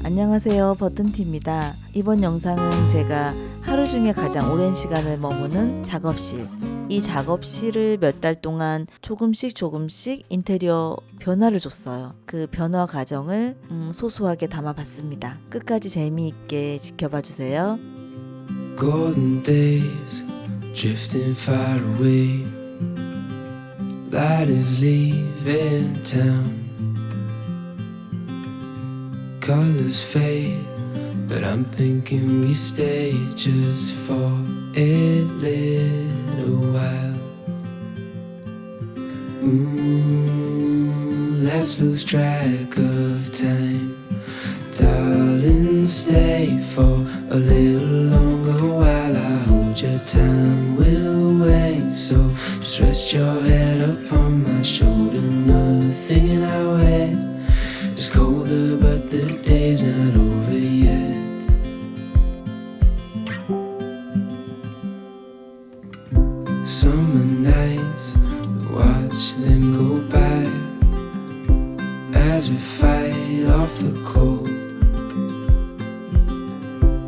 안녕하세요, 버튼티입니다. 이번 영상은 제가 하루 중에 가장 오랜 시간을 머무는 작업실, 이 작업실을 몇 달 동안 조금씩 인테리어 변화를 줬어요. 그 변화 과정을 소소하게 담아봤습니다. 끝까지 재미있게 지켜봐 주세요. Golden days drifting far away. Light is leaving town. Colors fade, but I'm thinking we stay just for a little while. Let's lose track of time. Darling, stay for a little longer while I hold your time. We'll wait, so just rest your head upon my shoulder. Nothing in our way. It's colder, but the day's not over yet. Summer nights, watch them go by as we fight off the cold.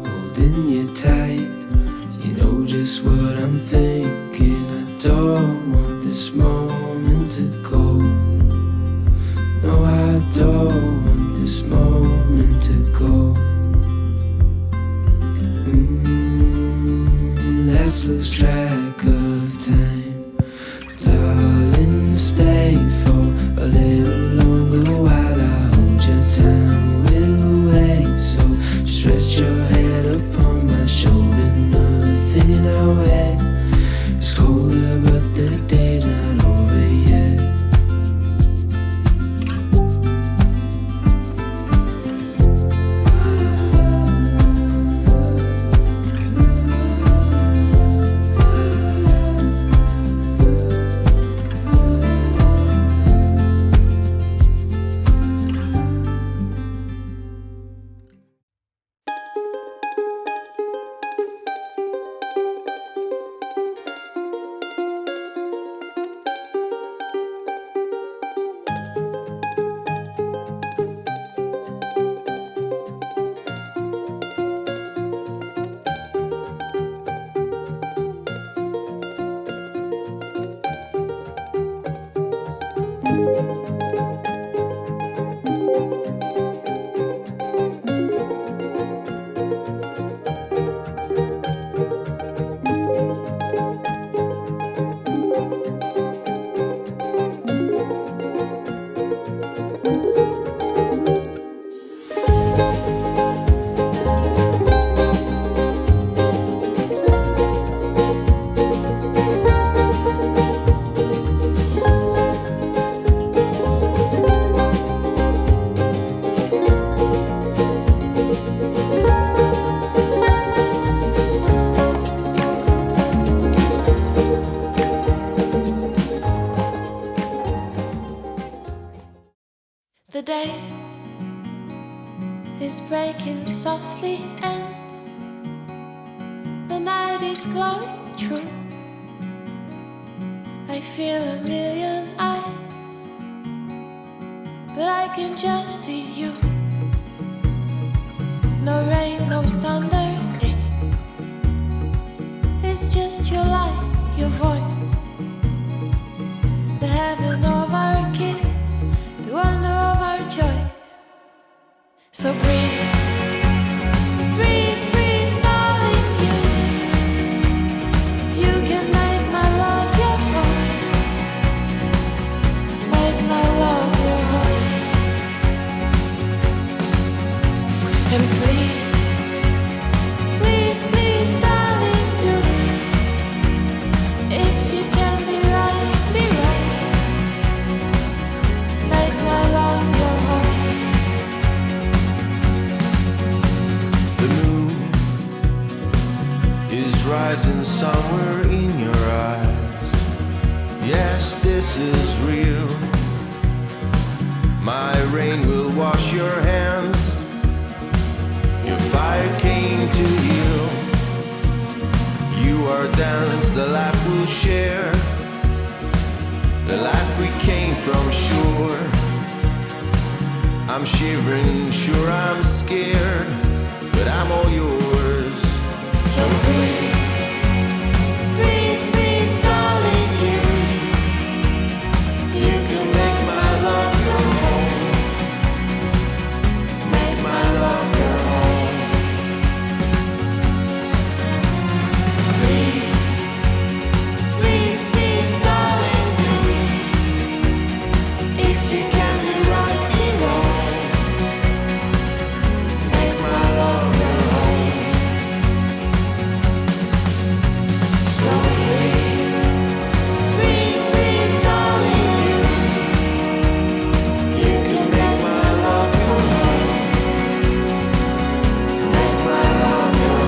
Holding you tight, you know just what I'm thinking. I don't want this moment to go. No, I don't want this moment to go. Let's lose track of time. Darling, stay for a little longer while I hold your time. We'll wait, so just rest your head upon my shoulder. Nothing in our way. It's colder, but the day's not over yet. The day is breaking softly and the night is glowing true. I feel a million eyes, but I can just see you. No rain, no thunder, it's just your light, your voice, the heaven of our kiss, the wonder of our choice. So breathe, breathe, breathe, darling, you can make my love your home, make my love your home. And please, please, please, darling, do, if you can be right, make my love your home. The moon is rising somewhere in your eyes. Yes, this is real. My rain will wash your hands. Your fire came to heal. You are dance, the life we'll share, the life we came from shore. I'm shivering, sure I'm scared, but I'm all yours. So breathe, breathe, breathe, darling, you can make my love your home, make my love your home. Breathe, please, please, darling, if you can be right, be wrong, make my love your home. So breathe, breathe, breathe, darling, you can make my love your home, make my love your home.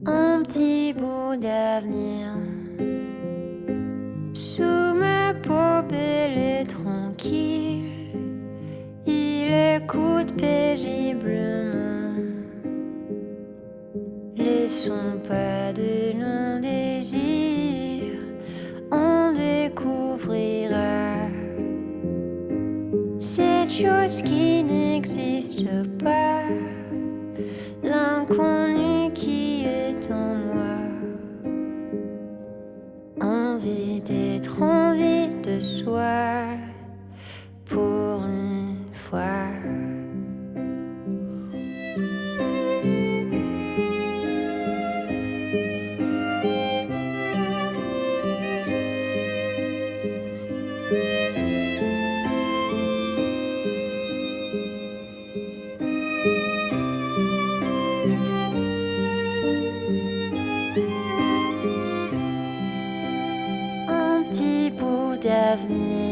Un petit bout d'avenir sous ma peau belle et tranquille. Il écoute paisiblement les sons pas de non-désir. On découvrira cette chose qui n'existe pas, l'inconnu qui est en moi. Envie d'être envie de soi pour une fois. Un petit bout d'avenir